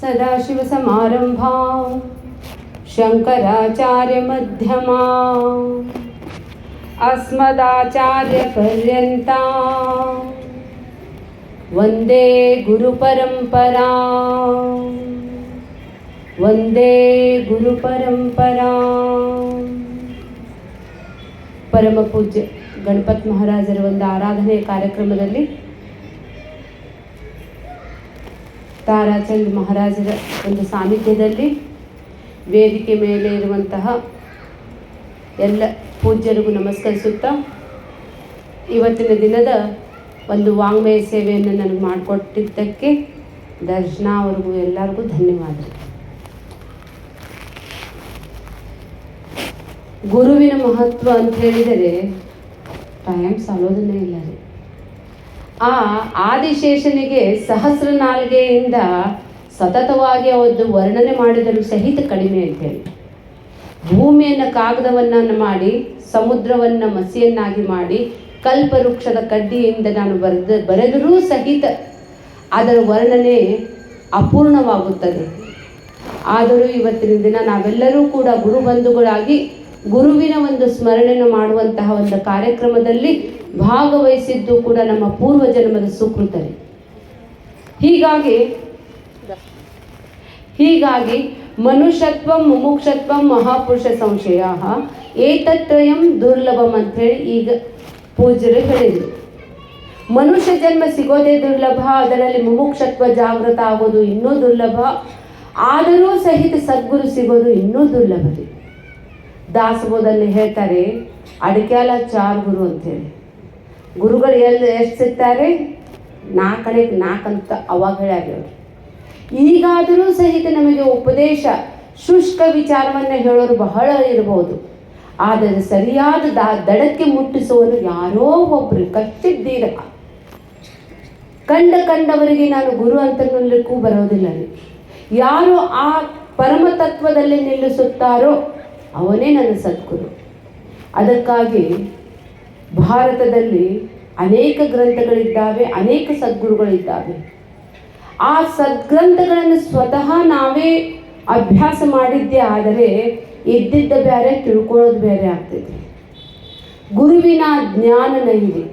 सदाशिवसमारम्भां शङ्कराचार्यमध्यमाम् अस्मदाचार्यपर्यन्तां वन्दे गुरुपरम्परां वन्दे गुरुपरम्परां। ಪರಮಪೂಜ್ಯ ಗಣಪತ್ ಮಹಾರಾಜರ ಒಂದು ಆರಾಧನೆ ಕಾರ್ಯಕ್ರಮದಲ್ಲಿ ತಾರಾಚಂದ್ ಮಹಾರಾಜರ ಒಂದು ಸಾನ್ನಿಧ್ಯದಲ್ಲಿ ವೇದಿಕೆ ಮೇಲೆ ಇರುವಂತಹ ಎಲ್ಲ ಪೂಜ್ಯರಿಗೂ ನಮಸ್ಕರಿಸುತ್ತಾ ಇವತ್ತಿನ ದಿನದ ಒಂದು ವಾಂಗ್ಮಯ ಸೇವೆಯನ್ನು ನನಗೆ ಮಾಡಿಕೊಟ್ಟಿದ್ದಕ್ಕೆ ದರ್ಶನ ಅವ್ರಿಗೂ ಎಲ್ಲರಿಗೂ ಧನ್ಯವಾದಗಳು. ಗುರುವಿನ ಮಹತ್ವ ಅಂತ ಹೇಳಿದರೆ ಟೈಮ್ ಸಾಲೋದನ್ನೇ ಇಲ್ಲ ರೀ. ಆ ಆದಿಶೇಷನಿಗೆ ಸಹಸ್ರ ನಾಲ್ಗೆಯಿಂದ ಸತತವಾಗಿ ಅವತ್ತು ವರ್ಣನೆ ಮಾಡಿದರೂ ಸಹಿತ ಕಡಿಮೆ ಅಂತೇಳಿ, ಭೂಮಿಯನ್ನು ಕಾಗದವನ್ನು ಮಾಡಿ ಸಮುದ್ರವನ್ನು ಮಸಿಯನ್ನಾಗಿ ಮಾಡಿ ಕಲ್ಪವೃಕ್ಷದ ಕಡ್ಡಿಯಿಂದ ನಾನು ಬರೆದರೂ ಸಹಿತ ಅದರ ವರ್ಣನೆ ಅಪೂರ್ಣವಾಗುತ್ತದೆ. ಆದರೂ ಇವತ್ತಿನ ದಿನ ನಾವೆಲ್ಲರೂ ಕೂಡ ಗುರುಬಂಧುಗಳಾಗಿ ಗುರುವಿನ ಒಂದು ಸ್ಮರಣೆಯನ್ನು ಮಾಡುವಂತಹ ಒಂದು ಕಾರ್ಯಕ್ರಮದಲ್ಲಿ ಭಾಗವಹಿಸಿದ್ದು ಕೂಡ ನಮ್ಮ ಪೂರ್ವ ಜನ್ಮದ ಸುಕೃತರೇ. ಹೀಗಾಗಿ ಮನುಷ್ಯತ್ವ ಮುಮುಕ್ಷತ್ವ ಮಹಾಪುರುಷ ಸಂಶಯ ಏತತ್ರಯಂ ದುರ್ಲಭಂ ಅಂಥೇಳಿ ಈಗ ಪೂಜ್ಯರು ಹೇಳಿದರು. ಮನುಷ್ಯ ಜನ್ಮ ಸಿಗೋದೇ ದುರ್ಲಭ, ಅದರಲ್ಲಿ ಮುಮುಕ್ಷತ್ವ ಜಾಗೃತ ಆಗೋದು ಇನ್ನೂ ದುರ್ಲಭ, ಆದರೂ ಸಹಿತ ಸದ್ಗುರು ಸಿಗೋದು ಇನ್ನೂ ದುರ್ಲಭ. ದಾಸಬೋಧಲ್ಲಿ ಹೇಳ್ತಾರೆ ಅಡಿಕ್ಯಾಲ ಚಾರ್ ಗುರು ಅಂತೇಳಿ. ಗುರುಗಳು ಎಷ್ಟು ಸಿಗ್ತಾರೆ? 4 ಅಂತ ಅವಾಗ ಹೇಳ್ಯಾರ. ಈಗಾದರೂ ಸಹಿತ ನಮಗೆ ಉಪದೇಶ ಶುಷ್ಕ ವಿಚಾರವನ್ನು ಹೇಳೋರು ಬಹಳ ಇರಬಹುದು, ಆದರೆ ಸರಿಯಾದ ದಡಕ್ಕೆ ಮುಟ್ಟಿಸುವವರು ಯಾರೋ ಒಬ್ಬರು ಕಚ್ಚಿದ್ದೀರ. ಕಂಡವರಿಗೆ ನಾನು ಗುರು ಅಂತ ನಿಲ್ಲಕ್ಕೂ ಬರೋದಿಲ್ಲ ರೀ. ಯಾರು ಆ ಪರಮತತ್ವದಲ್ಲಿ ನಿಲ್ಲಿಸುತ್ತಾರೋ ಅವನೇ ನನ್ನ ಸದ್ಗುರು. ಅದಕ್ಕಾಗಿ ಭಾರತದಲ್ಲಿ ಅನೇಕ ಗ್ರಂಥಗಳಿದ್ದಾವೆ, ಅನೇಕ ಸದ್ಗುರುಗಳಿದ್ದಾವೆ. ಆ ಸದ್ಗ್ರಂಥಗಳನ್ನು ಸ್ವತಃ ನಾವೇ ಅಭ್ಯಾಸ ಮಾಡಿದ್ದೇ ಆದರೆ ಇದ್ದಿದ್ದ ಬೇರೆ, ತಿಳ್ಕೊಳ್ಳೋದು ಬೇರೆ ಆಗ್ತದೆ. ಗುರುವಿನ ಜ್ಞಾನ ನೈದೆ,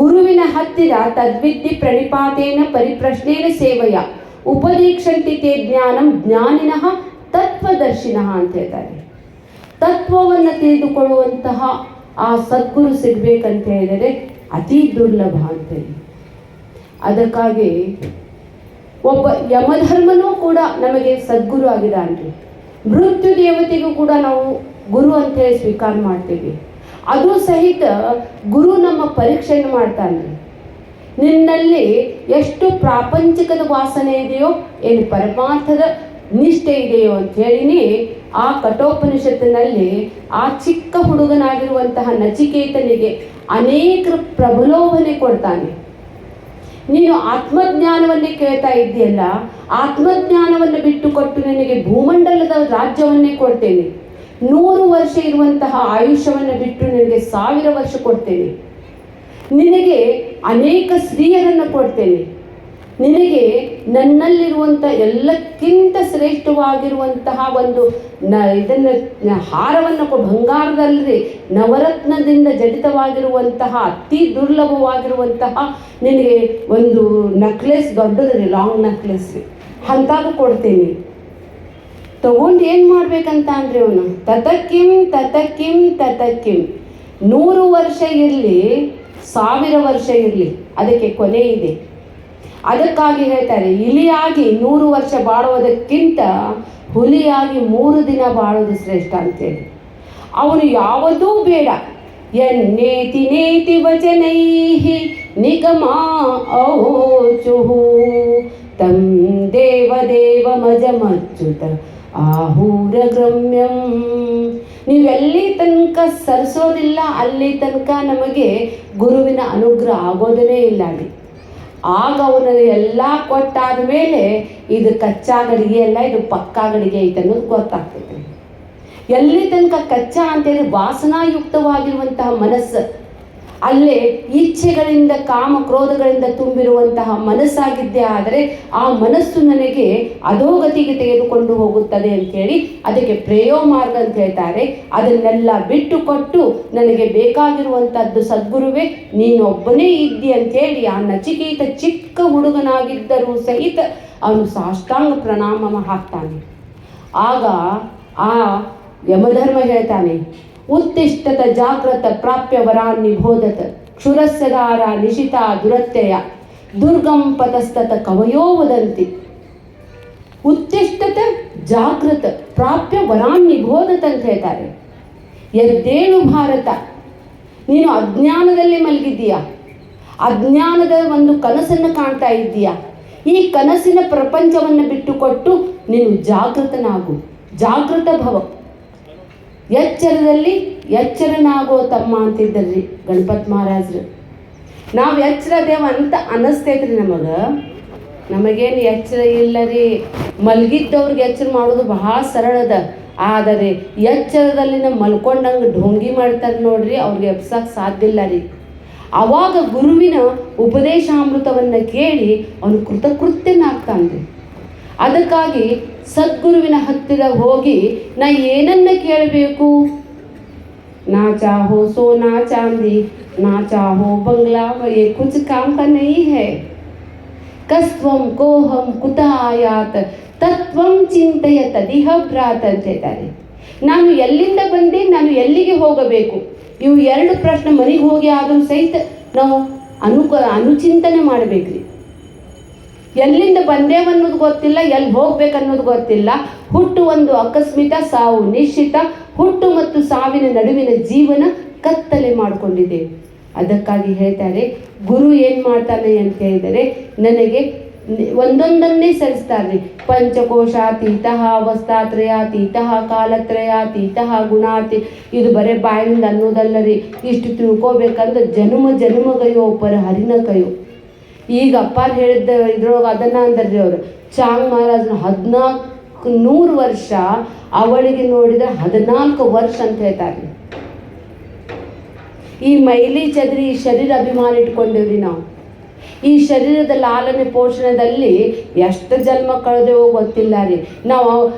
ಗುರುವಿನ ಹತ್ತಿರ ತದ್ವಿದ್ಯೆ ಪ್ರಣಿಪಾತೇನ ಪರಿಪ್ರಶ್ನೇನ ಸೇವೆಯ ಉಪದೀಕ್ಷಂತಿತೆ ಜ್ಞಾನಂ ಜ್ಞಾನಿನಃ ತತ್ವದರ್ಶಿನಃ ಅಂತ ಹೇಳ್ತಾರೆ. ತತ್ವವನ್ನು ತಿಳಿದುಕೊಳ್ಳುವಂತಹ ಆ ಸದ್ಗುರು ಸಿಗಬೇಕಂತ ಹೇಳಿದರೆ ಅತಿ ದುರ್ಲಭ ಅಂತೇಳಿ. ಅದಕ್ಕಾಗಿ ಒಬ್ಬ ಯಮಧರ್ಮನೂ ಕೂಡ ನಮಗೆ ಸದ್ಗುರು ಆಗಿದ್ದಾನ್ರಿ. ಮೃತ್ಯು ದೇವತೆಗೂ ಕೂಡ ನಾವು ಗುರು ಅಂತೇಳಿ ಸ್ವೀಕಾರ ಮಾಡ್ತೀವಿ. ಅದು ಸಹಿತ ಗುರು ನಮ್ಮ ಪರೀಕ್ಷೆಯನ್ನು ಮಾಡ್ತಾನೆ. ನಿನ್ನಲ್ಲಿ ಎಷ್ಟು ಪ್ರಾಪಂಚಿಕದ ವಾಸನೆ ಇದೆಯೋ, ಏನು ಪರಮಾರ್ಥದ ನಿಷ್ಠೆ ಇದೆಯೋ ಅಂಥೇಳಿನೇ ಆ ಕಠೋಪನಿಷತ್ತಿನಲ್ಲಿ ಆ ಚಿಕ್ಕ ಹುಡುಗನಾಗಿರುವಂತಹ ನಚಿಕೇತನಿಗೆ ಅನೇಕ ಪ್ರಬಲೋಭನೆ ಕೊಡ್ತಾನೆ. ನೀನು ಆತ್ಮಜ್ಞಾನವನ್ನೇ ಕೇಳ್ತಾ ಇದ್ದೀಯಲ್ಲ, ಆತ್ಮಜ್ಞಾನವನ್ನು ಬಿಟ್ಟುಕೊಟ್ಟು ನಿನಗೆ ಭೂಮಂಡಲದ ರಾಜ್ಯವನ್ನೇ ಕೊಡ್ತೇನೆ, 100 ವರ್ಷ ಇರುವಂತಹ ಆಯುಷ್ಯವನ್ನು ಬಿಟ್ಟು ನಿನಗೆ 1000 ವರ್ಷ ಕೊಡ್ತೇನೆ, ನಿನಗೆ ಅನೇಕ ಸ್ತ್ರೀಯರನ್ನು ಕೊಡ್ತೇನೆ, ನಿನಗೆ ನನ್ನಲ್ಲಿರುವಂಥ ಎಲ್ಲಕ್ಕಿಂತ ಶ್ರೇಷ್ಠವಾಗಿರುವಂತಹ ಒಂದು ಇದನ್ನು ಹಾರವನ್ನು ಬಂಗಾರದಲ್ಲಿ ನವರತ್ನದಿಂದ ಜಡಿತವಾಗಿರುವಂತಹ ಅತಿ ದುರ್ಲಭವಾಗಿರುವಂತಹ ನಿನಗೆ ಒಂದು ನೆಕ್ಲೆಸ್, ದೊಡ್ಡದ್ರಿ ಲಾಂಗ್ ನೆಕ್ಲೆಸ್ ಅಂತಾಗ ಕೊಡ್ತೀನಿ. ತಗೊಂಡು ಏನು ಮಾಡ್ಬೇಕಂತ ಅಂದರೆ ಅವನು ತತಕ್ಕಿಂ 100 ವರ್ಷ ಇರಲಿ, 1000 ವರ್ಷ ಇರಲಿ, ಅದಕ್ಕೆ ಕೊನೆ ಇದೆ. ಅದಕ್ಕಾಗಿ ಹೇಳ್ತಾರೆ, ಇಲಿಯಾಗಿ 100 ವರ್ಷ ಬಾಳುವುದಕ್ಕಿಂತ ಹುಲಿಯಾಗಿ 3 ದಿನ ಬಾಳೋದು ಶ್ರೇಷ್ಠ ಅಂತೇಳಿ. ಅವನು ಯಾವುದೂ ಬೇಡ. ಎನ್ನೇತಿ ನೇತಿ ವಚನೈಹಿ ನಿಗಮಾ ಔಚುಹು ತಂ ದೇವ ಮಜಮಚ್ಯುತ ಆಹೂರ ಗಮ್ಯಂ. ನೀವೆಲ್ಲಿ ತನಕ ಸರಿಸೋದಿಲ್ಲ ಅಲ್ಲಿ ತನಕ ನಮಗೆ ಗುರುವಿನ ಅನುಗ್ರಹ ಆಗೋದೇ ಇಲ್ಲ ಅಲ್ಲಿ. ಆಗ ಅವನ ಎಲ್ಲ ಕೊಟ್ಟಾದ ಮೇಲೆ ಇದು ಕಚ್ಚಾ ಗಡಿಗೆ ಅಲ್ಲ, ಇದು ಪಕ್ಕಾ ಗಡಿಗೆ ಐತೆ ಅನ್ನೋದು ಗೊತ್ತಾಗ್ತೈತೆ. ಎಲ್ಲಿ ತನಕ ಕಚ್ಚಾ ಅಂತೇಳಿ ವಾಸನಾಯುಕ್ತವಾಗಿರುವಂತಹ ಮನಸ್ಸು, ಅಲ್ಲೇ ಇಚ್ಛೆಗಳಿಂದ ಕಾಮ ಕ್ರೋಧಗಳಿಂದ ತುಂಬಿರುವಂತಹ ಮನಸ್ಸಾಗಿದ್ದೇ ಆದರೆ ಆ ಮನಸ್ಸು ನನಗೆ ಅಧೋಗತಿಗೆ ತೆಗೆದುಕೊಂಡು ಹೋಗುತ್ತದೆ ಅಂತೇಳಿ ಅದಕ್ಕೆ ಪ್ರೇಯೋ ಮಾರ್ಗ ಅಂತ ಹೇಳ್ತಾರೆ. ಅದನ್ನೆಲ್ಲ ಬಿಟ್ಟು ಕೊಟ್ಟು ನನಗೆ ಬೇಕಾಗಿರುವಂಥದ್ದು ಸದ್ಗುರುವೇ ನೀನೊಬ್ಬನೇ ಇದ್ದಿ ಅಂತೇಳಿ ಆ ನಚಿಕೇತ ಚಿಕ್ಕ ಹುಡುಗನಾಗಿದ್ದರೂ ಸಹಿತ ಅವನು ಸಾಷ್ಟಾಂಗ ಪ್ರಣಾಮ ಹಾಕ್ತಾನೆ. ಆಗ ಆ ಯಮಧರ್ಮ ಹೇಳ್ತಾನೆ, ಉತ್ತಿಷ್ಠತ ಜಾಗ್ರತ ಪ್ರಾಪ್ಯ ವರಾನ್ ನಿಬೋಧತ ಕ್ಷುರಸ್ಯದಾರ ನಿಶಿತಾ ದುರತ್ಯಯ ದುರ್ಗಂ ಪದಸ್ತತ ಕವಯೋ ವದಂತಿ. ಉತ್ತಿಷ್ಠತ ಜಾಗೃತ ಪ್ರಾಪ್ಯ ವರಾನ್ ನಿಬೋಧತ ಅಂತ ಹೇಳ್ತಾರೆ. ಎದ್ದೇಳು ಭಾರತ, ನೀನು ಅಜ್ಞಾನದಲ್ಲಿ ಮಲಗಿದ್ದೀಯಾ, ಅಜ್ಞಾನದ ಒಂದು ಕನಸನ್ನು ಕಾಣ್ತಾ ಇದ್ದೀಯಾ. ಈ ಕನಸಿನ ಪ್ರಪಂಚವನ್ನು ಬಿಟ್ಟುಕೊಟ್ಟು ನೀನು ಜಾಗೃತನಾಗು, ಜಾಗೃತ ಭವ, ಎಚ್ಚರದಲ್ಲಿ ಎಚ್ಚರನಾಗೋ ತಮ್ಮ ಅಂತಿದ್ದಲ್ರಿ ಗಣಪತ್ ಮಹಾರಾಜರು. ನಾವು ಎಚ್ಚರದೇವ ಅಂತ ಅನ್ನಿಸ್ತೈತ್ರಿ ನಮಗೇನು ಎಚ್ಚರ ಇಲ್ಲ ರೀ. ಮಲಗಿದ್ದವ್ರಿಗೆ ಎಚ್ಚರ ಮಾಡೋದು ಬಹಳ ಸರಳದ, ಆದರೆ ಎಚ್ಚರದಲ್ಲಿ ಮಲ್ಕೊಂಡಂಗೆ ಢೋಂಗಿ ಮಾಡ್ತಾರೆ ನೋಡ್ರಿ, ಅವ್ರಿಗೆ ಎಬ್ಸಕ್ಕೆ ಸಾಧ್ಯ ಇಲ್ಲ ರೀ. ಆವಾಗ ಗುರುವಿನ ಉಪದೇಶಾಮೃತವನ್ನು ಕೇಳಿ ಅವನು ಕೃತಕೃತ್ಯನಾಗ್ತಾನೆ. ಅದಕ್ಕಾಗಿ ಸದ್ಗುರುವಿನ ಹತ್ತಿರ ಹೋಗಿ ನಾ ಏನನ್ನ ಕೇಳಬೇಕು? ನಾ ಚಾಹೋ ಸೋನಾ ಚಾಂದಿ, ನಾ ಚಾಹೋ ಬಂಗ್ಲಾ, ये कुछ काम का नहीं है. ಕಸ್ತ್ವಂ ಕೋಹಂ ಕುತ ಆಯಾತ್ ತತ್ವಂ ಚಿಂತೆಯ ತದಿಹ ಭ್ರಾತ್ ಅಂತ ಹೇಳ್ತಾರೆ. ನಾನು ಎಲ್ಲಿಂದ ಬಂದೆ, ನಾನು ಎಲ್ಲಿಗೆ ಹೋಗಬೇಕು, ಇವು ಎರಡು ಪ್ರಶ್ನೆ ಮನೆಗೆ ಹೋಗಿ ಆದರೂ ಸಹಿತ ನಾವು ಅನುಚಿಂತನೆ ಮಾಡಬೇಕ್ರಿ. ಎಲ್ಲಿಂದ ಬಂದೇವನ್ನೋದು ಗೊತ್ತಿಲ್ಲ, ಎಲ್ಲಿ ಹೋಗ್ಬೇಕನ್ನೋದು ಗೊತ್ತಿಲ್ಲ. ಹುಟ್ಟು ಒಂದು ಅಕಸ್ಮಿತ, ಸಾವು ನಿಶ್ಚಿತ. ಹುಟ್ಟು ಮತ್ತು ಸಾವಿನ ನಡುವಿನ ಜೀವನ ಕತ್ತಲೆ ಮಾಡಿಕೊಂಡಿದೆ. ಅದಕ್ಕಾಗಿ ಹೇಳ್ತಾರೆ ಗುರು ಏನು ಮಾಡ್ತಾನೆ ಅಂತ ಹೇಳಿದರೆ ನನಗೆ ಒಂದೊಂದನ್ನೇ ಸರಿಸ್ತಾರೆ. ಪಂಚಕೋಶಾತೀತ, ಅವಸ್ಥಾತ್ರಯಾತೀತ, ಕಾಲತ್ರಯಾತೀತ, ಗುಣಾತಿ. ಇದು ಬರೇ ಬಾಯಿಂದ ಅನ್ನೋದಲ್ಲ ರೀ. ಇಷ್ಟು ತಿಳ್ಕೋಬೇಕಂದ್ರೆ ಜನ್ಮ ಜನ್ಮಗಯೋ ಪರ ಹರಿನ ಕಯೋ. ಈಗ ಅಪ್ಪಾರು ಹೇಳಿದ್ದ ಇದ್ರೊಳಗೆ ಅದನ್ನು ಅಂದ್ರಿ ಅವರು. ಚಾಂಗ್ ಮಹಾರಾಜನ 1400 ವರ್ಷ, ಅವಳಿಗೆ ನೋಡಿದರೆ 14 ವರ್ಷ ಅಂತ ಹೇಳ್ತಾರೆ. ಈ ಮೈಲಿ ಚದ್ರಿ ಶರೀರ ಅಭಿಮಾನ ಇಟ್ಕೊಂಡೇವ್ರಿ ನಾವು. ಈ ಶರೀರದ ಲಾಲನೆ ಪೋಷಣದಲ್ಲಿ ಎಷ್ಟು ಜನ್ಮ ಕಳೆದೇವೋ ಗೊತ್ತಿಲ್ಲ ರೀ. ನಾವು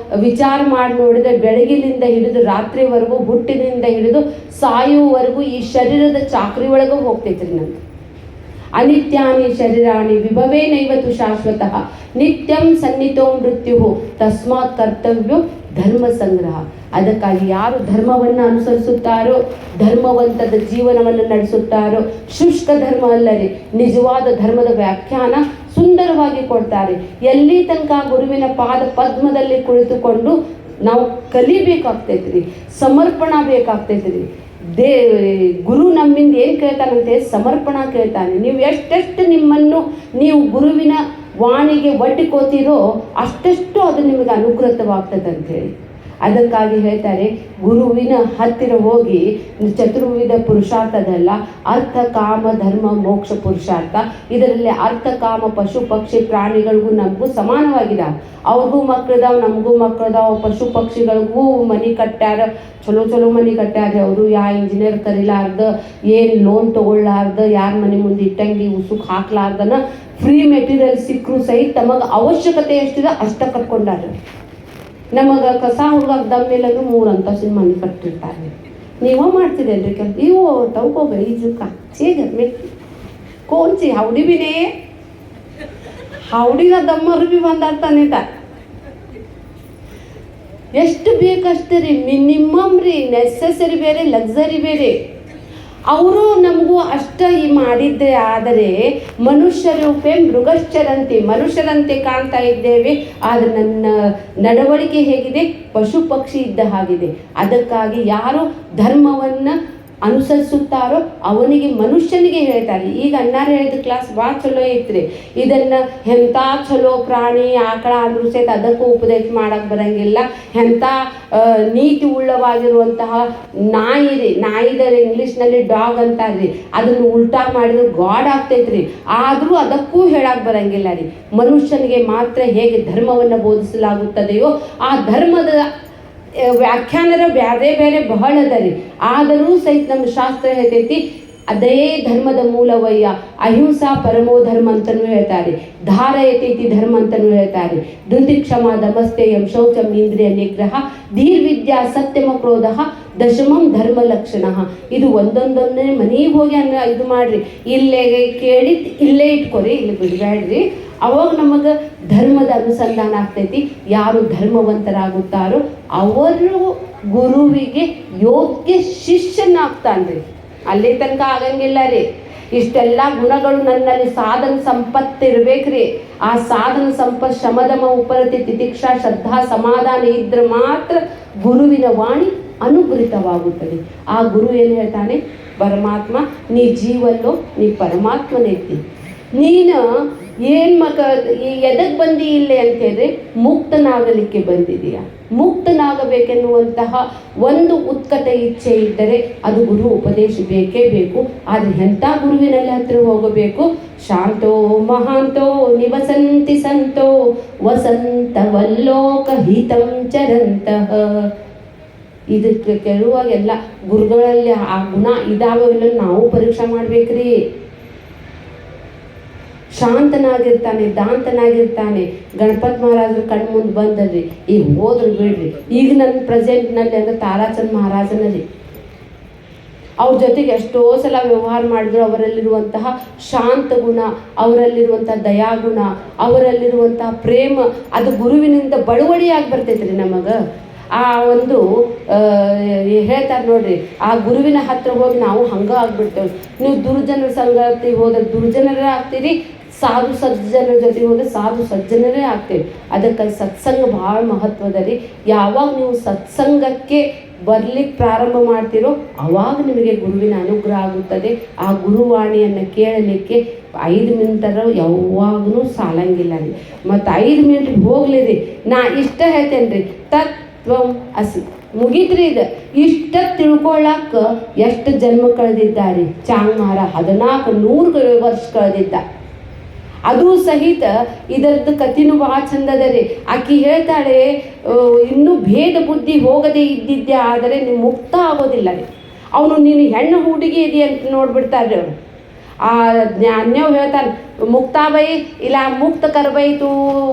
ವಿಚಾರ ಮಾಡಿ ನೋಡಿದರೆ ಬೆಳಗಿನಿಂದ ಹಿಡಿದು ರಾತ್ರಿವರೆಗೂ, ಹುಟ್ಟಿನಿಂದ ಹಿಡಿದು ಸಾಯುವವರೆಗೂ ಈ ಶರೀರದ ಚಾಕ್ರಿ ಒಳಗೆ ಹೋಗ್ತೈತ್ರಿ ನಮ್ಗೆ. ಅನಿತ್ಯಾನಿ ಶರೀರಾಣಿ ವಿಭವೇ ನೈವತು ಶಾಶ್ವತಃ ನಿತ್ಯಂ ಸನ್ನಿತೋ ಮೃತ್ಯು ತಸ್ಮಾತ್ ಕರ್ತವ್ಯೋ ಧರ್ಮ ಸಂಗ್ರಹ. ಅದಕ್ಕಾಗಿ ಯಾರು ಧರ್ಮವನ್ನು ಅನುಸರಿಸುತ್ತಾರೋ, ಧರ್ಮವಂತದ ಜೀವನವನ್ನು ನಡೆಸುತ್ತಾರೋ, ಶುಷ್ಕ ಧರ್ಮ ಅಲ್ಲದೆ ನಿಜವಾದ ಧರ್ಮದ ವ್ಯಾಖ್ಯಾನ ಸುಂದರವಾಗಿ ಕೊಡ್ತಾರೆ. ಎಲ್ಲಿ ತನಕ ಗುರುವಿನ ಪಾದ ಪದ್ಮದಲ್ಲಿ ಕುಳಿತುಕೊಂಡು ನಾವು ಕಲಿಬೇಕಾಗ್ತೈತ್ರಿ, ಸಮರ್ಪಣ ಬೇಕಾಗ್ತೈತ್ರಿ. ಗುರು ನಮ್ಮಿಂದ ಏನು ಕೇಳ್ತಾನಂತೆ? ಸಮರ್ಪಣ ಕೇಳ್ತಾನೆ. ನೀವು ಎಷ್ಟೆಷ್ಟು ನಿಮ್ಮನ್ನು ನೀವು ಗುರುವಿನ ವಾಣಿಗೆ ಒಡ್ಡಿಕೋತೀರೋ ಅಷ್ಟೆಷ್ಟು ಅದು ನಿಮಗೆ ಅನುಕೃತವಾಗ್ತದೆ ಅಂಥೇಳಿ. ಅದಕ್ಕಾಗಿ ಹೇಳ್ತಾರೆ ಗುರುವಿನ ಹತ್ತಿರ ಹೋಗಿ ಚತುರ್ವಿಧ ಪುರುಷಾರ್ಥದಲ್ಲ, ಅರ್ಥ ಕಾಮ ಧರ್ಮ ಮೋಕ್ಷ ಪುರುಷಾರ್ಥ. ಇದರಲ್ಲಿ ಅರ್ಥ ಕಾಮ ಪಶು ಪಕ್ಷಿ ಪ್ರಾಣಿಗಳಿಗೂ ನಮಗೂ ಸಮಾನವಾಗಿದ್ದಾವೆ. ಅವ್ರಿಗೂ ಮಕ್ಕಳಿದಾವೆ, ನಮಗೂ ಮಕ್ಕಳಿದಾವೆ. ಪಶು ಪಕ್ಷಿಗಳಿಗೂ ಮನೆ ಕಟ್ಟ್ಯಾರ, ಚಲೋ ಚಲೋ ಮನೆ ಕಟ್ಟ್ಯಾರ. ಅವರು ಇಂಜಿನಿಯರ್ ಕರಿಲಾರ್ದ, ಏನು ಲೋನ್ ತೊಗೊಳ್ಳಾರ್ದ, ಯಾರ ಮನೆ ಮುಂದೆ ಇಟ್ಟಂಗಿ ಉಸುಕ್ ಹಾಕ್ಲಾರ್ದನ ಫ್ರೀ ಮೆಟೀರಿಯಲ್ ಸಿಕ್ಕರೂ ಸಹಿತ ತಮಗೆ ಅವಶ್ಯಕತೆ ಎಷ್ಟಿದೆ ಅಷ್ಟ ಕಟ್ಕೊಂಡಾರ. ನಮಗೆ ಕಸ ಹುಡುಗಾಕ ದಮ್ಮಿಲ್ಲದು 3 ಅಂತಸ್ತಿನ ಮನೆ ಕಟ್ಟಿರ್ತಾರೆ. ನೀವೋ ಮಾಡ್ತಿರೇನ್ರಿ ಕೆಲ? ಇವು ತವಕೋ ಗई जो काचे घर में कौन सी हावड़ी भी नहीं है. हावड़ी का दಮ್ಮರು भी ಬಂದಾಡ್ತಾನೆ. ಎಷ್ಟು ಬೇಕಷ್ಟು ರೀ, ಮಿನಿಮಮ್ ರೀ. ನೆಸೆಸರಿ ಬೇರೆ, ಲಕ್ಸರಿ ಬೇರೆ. ಅವರು ನಮಗೂ ಅಷ್ಟ ಈ ಮಾಡಿದ್ದೆ. ಆದರೆ ಮನುಷ್ಯರೂಪೇ ಮೃಗಶ್ಚರಂತೆ, ಮನುಷ್ಯರಂತೆ ಕಾಣ್ತಾ ಇದ್ದೇವೆ. ಆದರೆ ನನ್ನ ನಡವಳಿಕೆ ಹೇಗಿದೆ? ಪಶು ಪಕ್ಷಿ ಇದ್ದ ಹಾಗಿದೆ. ಅದಕ್ಕಾಗಿ ಯಾರು ಧರ್ಮವನ್ನು ಅನುಸರಿಸುತ್ತಾರೋ ಅವನಿಗೆ, ಮನುಷ್ಯನಿಗೆ ಹೇಳ್ತಾರೆ. ಈಗ ಅಣ್ಣಾರು ಹೇಳಿದ ಕ್ಲಾಸ್ ಭಾಳ ಚಲೋ ಐತ್ರಿ. ಇದನ್ನು ಎಂಥ ಚಲೋ ಪ್ರಾಣಿ ಆಕಳ ಅಂದ್ರೂ ಸಹಿತ ಅದಕ್ಕೂ ಉಪದೇಶ ಮಾಡೋಕ್ಕೆ ಬರೋಂಗಿಲ್ಲ. ಎಂಥ ನೀತಿ ಉಳ್ಳವಾಗಿರುವಂತಹ ನಾಯಿ ರೀ, ನಾಯಿದರೆ ಇಂಗ್ಲೀಷ್ನಲ್ಲಿ ಡಾಗ್ ಅಂತಾರ್ರಿ. ಅದನ್ನು ಉಲ್ಟಾ ಮಾಡಿದ್ರೆ ಗಾಡ್ ಆಗ್ತೈತ್ರಿ. ಆದರೂ ಅದಕ್ಕೂ ಹೇಳಕ್ಕೆ ಬರೋಂಗಿಲ್ಲ ರೀ. ಮನುಷ್ಯನಿಗೆ ಮಾತ್ರ ಹೇಗೆ ಧರ್ಮವನ್ನು ಬೋಧಿಸಲಾಗುತ್ತದೆಯೋ ಆ ಧರ್ಮದ ವ್ಯಾಖ್ಯಾನರ ಬೇರೆ ಬೇರೆ ಬಹಳ ಅದ ರೀ. ಆದರೂ ಸಹಿತ ನಮ್ಮ ಶಾಸ್ತ್ರ ಹೇಳ್ತೈತಿ ಅದೇ ಧರ್ಮದ ಮೂಲವಯ್ಯ. ಅಹಿಂಸಾ ಪರಮೋ ಧರ್ಮ ಅಂತಲೂ ಹೇಳ್ತಾರೆ, ಧಾರಯತೀತಿ ಧರ್ಮ ಅಂತಲೂ ಹೇಳ್ತಾರೆ. ಧೃತಿಕ್ಷಮ ದಮಸ್ತೇಯಂ ಶೌಚಂ ಇಂದ್ರಿಯ ನಿಗ್ರಹ ಧೀರ್ವಿದ್ಯಾ ಸತ್ಯಮ ಕ್ರೋಧ ದಶಮಂ ಧರ್ಮ ಲಕ್ಷಣ. ಇದು ಒಂದೊಂದೊಂದೇ ಮನೆಗೆ ಹೋಗಿ ಇದು ಮಾಡ್ರಿ, ಇಲ್ಲೇ ಕೇಳಿ ಇಲ್ಲೇ ಇಟ್ಕೊರಿ, ಇಲ್ಲಿ ಬಿಡಬೇಡ್ರಿ. ಅವಾಗ ನಮಗೆ ಧರ್ಮದ ಅನುಸಂಧಾನ ಆಗ್ತೈತಿ. ಯಾರು ಧರ್ಮವಂತರಾಗುತ್ತಾರೋ ಅವರು ಗುರುವಿಗೆ ಯೋಗ್ಯ ಶಿಷ್ಯನಾಗ್ತಾನ್ರಿ. ಅಲ್ಲಿ ತನಕ ಆಗಂಗಿಲ್ಲ ರೀ. ಇಷ್ಟೆಲ್ಲ ಗುಣಗಳು ನನ್ನಲ್ಲಿ ಸಾಧನ ಸಂಪತ್ತು ಇರ್ಬೇಕ್ರಿ. ಆ ಸಾಧನ ಸಂಪತ್ತು ಶಮದಮ ಉಪರತಿ ತಿತಿಕ್ಷಾ ಶ್ರದ್ಧಾ ಸಮಾಧಾನ ಇದ್ರೆ ಮಾತ್ರ ಗುರುವಿನ ವಾಣಿ ಅನುಗ್ರಹಿತವಾಗುತ್ತದೆ. ಆ ಗುರು ಏನು ಹೇಳ್ತಾನೆ, ಪರಮಾತ್ಮ ನೀ ಜೀವಲ್ಲೋ, ನೀ ಪರಮಾತ್ಮನೈತಿ. ನೀನು ಏನು ಎದಕ್ಕೆ ಬಂದಿ ಇಲ್ಲೇ ಅಂತ ಹೇಳಿದ್ರೆ ಮುಕ್ತನಾಗಲಿಕ್ಕೆ ಬಂದಿದೆಯಾ. ಮುಕ್ತನಾಗಬೇಕೆನ್ನುವಂತಹ ಒಂದು ಉತ್ಕಟ ಇಚ್ಛೆ ಇದ್ದರೆ ಅದು ಗುರು ಉಪದೇಶ ಬೇಕೇ ಬೇಕು. ಆದರೆ ಎಂಥ ಗುರುವಿನಲ್ಲಿ ಹತ್ರ ಹೋಗಬೇಕು? ಶಾಂತೋ ಮಹಾಂತೋ ನಿವಸಂತಿ ಸಂತೋ ವಸಂತವಲ್ಲೋಕ ಹಿತಂ ಚರಂತಃ. ಇದಕ್ಕೆ ಕೇಳುವಾಗೆಲ್ಲ ಗುರುಗಳಲ್ಲಿ ಆ ಗುಣ ಇದಾವ ಇಲ್ಲ ನಾವು ಪರೀಕ್ಷೆ ಮಾಡ್ಬೇಕ್ರಿ. ಶಾಂತನಾಗಿರ್ತಾನೆ, ದಾಂತನಾಗಿರ್ತಾನೆ. ಗಣಪತಿ ಮಹಾರಾಜರು ಕಣ್ಣು ಮುಂದೆ ಬಂದಲ್ರಿ, ಈಗ ಹೋದ್ರು ಬಿಡ್ರಿ. ಈಗ ನನ್ನ ಪ್ರೆಸೆಂಟ್ನಲ್ಲಿ ಅಂದ್ರೆ ತಾರಾಚಂದ್ ಮಹಾರಾಜನಲ್ಲಿ ಅವ್ರ ಜೊತೆಗೆ ಎಷ್ಟೋ ಸಲ ವ್ಯವಹಾರ ಮಾಡಿದ್ರು. ಅವರಲ್ಲಿರುವಂತಹ ಶಾಂತ ಗುಣ, ಅವರಲ್ಲಿರುವಂತಹ ದಯಾಗುಣ, ಅವರಲ್ಲಿರುವಂತಹ ಪ್ರೇಮ ಅದು ಗುರುವಿನಿಂದ ಬಳುವಳಿಯಾಗಿ ಬರ್ತೈತ್ರಿ ನಮಗೆ. ಆ ಒಂದು ಹೇಳ್ತಾರೆ ನೋಡ್ರಿ, ಆ ಗುರುವಿನ ಹತ್ರ ಹೋಗಿ ನಾವು ಹಂಗೆ ಆಗ್ಬಿಡ್ತೇವೆ. ನೀವು ದುರ್ಜನರ ಸಂಗತಿ ಹೋದ್ರೆ ದುರ್ಜನರೇ ಆಗ್ತೀರಿ, ಸಾಧು ಸಜ್ಜನರ ಜೊತೆ ಹೋದ್ರೆ ಸಾಧು ಸಜ್ಜನರೇ ಆಗ್ತೇವೆ. ಅದಕ್ಕೆ ಸತ್ಸಂಗ ಭಾಳ ಮಹತ್ವದ ರೀ. ಯಾವಾಗ ನೀವು ಸತ್ಸಂಗಕ್ಕೆ ಬರ್ಲಿಕ್ಕೆ ಪ್ರಾರಂಭ ಮಾಡ್ತೀರೋ ಆವಾಗ ನಿಮಗೆ ಗುರುವಿನ ಅನುಗ್ರಹ ಆಗುತ್ತದೆ. ಆ ಗುರುವಾಣಿಯನ್ನು ಕೇಳಲಿಕ್ಕೆ 5 ಮಿನಿಟರ ಯಾವಾಗೂ ಸಾಲಂಗಿಲ್ಲ ರೀ. ಮತ್ತು 5 ಮಿನಿಟ್ ಹೋಗ್ಲಿ ರೀ. ನಾ ಇಷ್ಟ ಹೇಳ್ತೇನೆ ರೀ, ತತ್ವಂ ಅಸಿ ಮುಗಿದ್ರಿ. ಇದು ಇಷ್ಟ ತಿಳ್ಕೊಳ್ಳಾಕ ಎಷ್ಟು ಜನ್ಮ ಕಳೆದಿದ್ದಾರೆ. ಚಾಂಗ್ಮಾರ 1400 ವರ್ಷ ಕಳೆದಿದ್ದ. ಅದು ಸಹಿತ ಇದರದ್ದು ಕಥೆನೂ ಭಾಳ ಚಂದದ ರೀ. ಆಕಿ ಹೇಳ್ತಾಳೆ, ಇನ್ನೂ ಭೇದ ಬುದ್ಧಿ ಹೋಗದೆ ಇದ್ದಿದ್ದೆ ಆದರೆ ನೀವು ಮುಕ್ತ ಆಗೋದಿಲ್ಲ ರೀ. ಅವನು ನೀನು ಹೆಣ್ಣು ಹುಡುಗಿ ಇದೆ ಅಂತ ನೋಡ್ಬಿಡ್ತಾರೆ ಅವರು. ಆ ಜ್ಞಾನ್ಯವ್ ಹೇಳ್ತಾನೆ, ಮುಕ್ತಾಬೈ ಇಲ್ಲ ಮುಕ್ತ ಕರ್ಬೈತು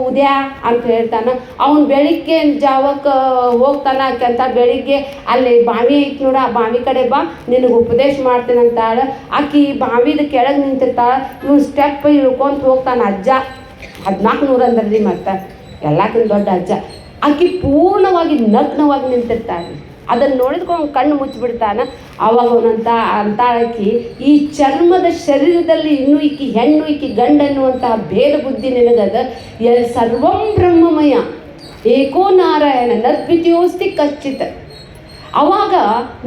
ಉದ್ಯಾ ಅಂತ ಹೇಳ್ತಾನೆ. ಅವನು ಬೆಳಿಗ್ಗೆ ಜಾವಕ್ಕೆ ಹೋಗ್ತಾನೆ. ಆಕೆಂತ ಬೆಳಿಗ್ಗೆ ಅಲ್ಲಿ ಬಾವಿ ಐತಿ ನೋಡ, ಆ ಬಾವಿ ಕಡೆ ಬಾ, ನಿನಗೆ ಉಪದೇಶ ಮಾಡ್ತೇನೆ ಅಂತಾಳೆ. ಆಕಿ ಬಾವಿದ ಕೆಳಗೆ ನಿಂತಿರ್ತಾಳೆ. ಇವ್ನು ಸ್ಟೆಪ್ ಇಳ್ಕೊಂತ ಹೋಗ್ತಾನೆ. ಅಜ್ಜ 1400 ಅಂದ್ರಿ, ಮತ್ತು ಎಲ್ಲಕ್ಕಿಂತ ದೊಡ್ಡ ಅಜ್ಜ. ಆಕಿ ಪೂರ್ಣವಾಗಿ ನಗ್ನವಾಗಿ ನಿಂತಿರ್ತಾಳೆ. ಅದನ್ನು ನೋಡಿದ್ಕೊಂಡು ಕಣ್ಣು ಮುಚ್ಚಿಬಿಡ್ತಾನೆ. ಆವಾಗ ಅವನಂತ ಅಂತಾಳಕಿ, ಈ ಚರ್ಮದ ಶರೀರದಲ್ಲಿ ಇನ್ನೂ ಈಕಿ ಹೆಣ್ಣು ಈಕಿ ಗಂಡು ಅನ್ನುವಂತಹ ಭೇದ ಬುದ್ಧಿ ನಿನಗದ. ಸರ್ವಂ ಬ್ರಹ್ಮಮಯ ಏಕೋ ನಾರಾಯಣ ನದ್ವಿತೀಯೋಸ್ತಿ ಕಚ್ಚಿತ. ಆವಾಗ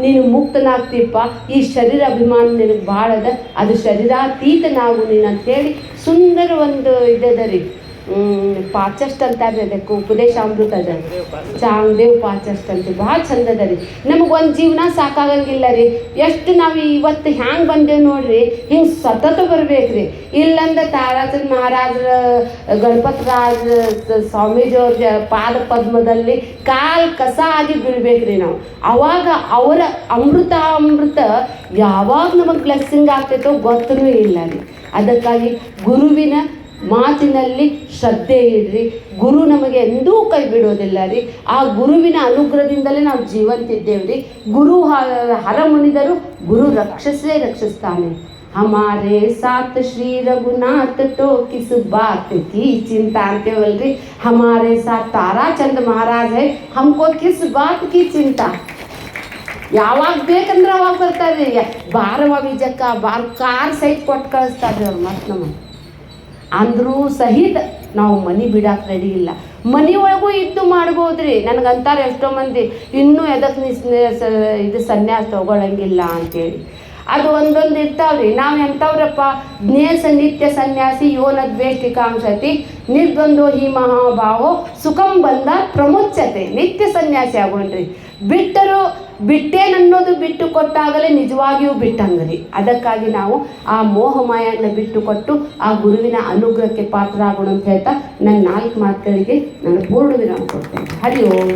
ನೀನು ಮುಕ್ತನಾಗ್ತೀಪ್ಪ. ಈ ಶರೀರ ಅಭಿಮಾನ ನಿನಗೆ ಭಾಳ ಅದ, ಅದು ಶರೀರಾತೀತನಾಗು ನೀನು ಅಂತೇಳಿ ಸುಂದರ ಒಂದು ಇದದ ರೀ. ಪಾಚಸ್ಟ್ ಅಂತಾರೆ ಅದಕ್ಕೆ, ಉಪದೇಶಾಮೃತ ಅದ, ಚಾಂಗ್ದೇವ್ ಪಾಚಸ್ಟ್ ಅಂತ ಭಾಳ ಚಂದದ ರೀ. ನಮಗೊಂದು ಜೀವನ ಸಾಕಾಗಂಗಿಲ್ಲ ರೀ. ಎಷ್ಟು ನಾವು ಇವತ್ತು ಹ್ಯಾಂಗೆ ಬಂದೇವೆ ನೋಡ್ರಿ, ಹಿಂಗೆ ಸತತ ಬರ್ಬೇಕ್ರಿ. ಇಲ್ಲಂದ್ರೆ ತಾರಾಚಂದ್ ಮಹಾರಾಜರ ಗಣಪತಿ ರಾಜ ಸ್ವಾಮೀಜಿಯವ್ರ ಪಾದ ಪದ್ಮದಲ್ಲಿ ಕಾಲು ಕಸ ಆಗಿ ಬೀಳ್ಬೇಕ್ರಿ ನಾವು. ಆವಾಗ ಅವರ ಅಮೃತ ಯಾವಾಗ ನಮಗೆ ಬ್ಲೆಸ್ಸಿಂಗ್ ಆಗ್ತೈತೋ ಗೊತ್ತೂ ಇಲ್ಲ ರೀ. ಅದಕ್ಕಾಗಿ ಗುರುವಿನ ಮಾತಿನಲ್ಲಿ ಶ್ರದ್ಧೆ ಇಡ್ರಿ. ಗುರು ನಮಗೆ ಎಂದೂ ಕೈ ಬಿಡೋದಿಲ್ಲ ರೀ. ಆ ಗುರುವಿನ ಅನುಗ್ರಹದಿಂದಲೇ ನಾವು ಜೀವಂತಿದ್ದೇವೆ ರೀ. ಗುರು ಹರ ಮುನಿದರು, ಗುರು ರಕ್ಷಿಸ್ತಾನೆ. ಹಮಾರೆ ಸಾತ್ ಶ್ರೀ ರಘುನಾಥ ಟೋ ಕಿಸ್ ಬಾತ್ ಕಿ ಚಿಂತಾ ಅಂತೇವಲ್ರಿ. ಹಮಾರೆ ಸಾತ್ ತಾರಾಚಂದ್ ಮಹಾರಾಜ್ ಹೈ, ಹಮ್ಕೋ ಕಿಸ್ ಬಾತ್ ಕಿ ಚಿಂತಾ. ಯಾವಾಗ ಬೇಕಂದ್ರೆ ಅವಾಗ ಬರ್ತಾರೆ. ಬಾರವ ಬೀಜಕ್ಕ ಬಾರ್ ಕಾರ್ ಸಹಿತ ಕೊಟ್ಟು ಕಳಿಸ್ತಾರೆ ಅವ್ರು. ಮತ್ತು ನಮ್ಮ ಅಂದರೂ ಸಹಿತ ನಾವು ಮನೆ ಬಿಡಕ್ಕೆ ರೆಡಿ ಇಲ್ಲ. ಮನೆಯೊಳಗೂ ಇದ್ದು ಮಾಡ್ಬೋದ್ರಿ. ನನಗಂತಾರೆ ಎಷ್ಟೋ ಮಂದಿ, ಇನ್ನೂ ಎದಕ್ಕೆ ಇದು ಸನ್ಯಾಸ ತಗೊಳ್ಳಂಗಿಲ್ಲ ಅಂತೇಳಿ. ಅದು ಒಂದೊಂದು ಇರ್ತಾವ್ರಿ. ನಾವು ಎಂಥವ್ರಪ್ಪ, ನಿತ್ಯ ಸನ್ಯಾಸಿ ಯೋನ ದ್ವೇಷ್ಟಿಕಾಂಶತಿ ನಿರ್ದ್ವಂದ್ವ ಹಿ ಮಹಾಭಾವೋ ಸುಖಂ ಬಂದ ಪ್ರಮುಚ್ಯತೆ. ನಿತ್ಯ ಸನ್ಯಾಸಿ ಆಗೋಣ್ರಿ. ಬಿಟ್ಟೇನನ್ನೋದು ಬಿಟ್ಟು ಕೊಟ್ಟಾಗಲೇ ನಿಜವಾಗಿಯೂ ಬಿಟ್ಟಂಗ್ರಿ. ಅದಕ್ಕಾಗಿ ನಾವು ಆ ಮೋಹಮಾಯನ್ನು ಬಿಟ್ಟು ಕೊಟ್ಟು ಆ ಗುರುವಿನ ಅನುಗ್ರಹಕ್ಕೆ ಪಾತ್ರ ಆಗೋಣ ಅಂತ ಹೇಳ್ತಾ ನನ್ನ 4 ಮಾತುಗಳಿಗೆ ನಾನು ಪೂರ್ಣ ವಿರಾಮ ಕೊಡ್ತೇನೆ. ಹರಿ ಓಂ.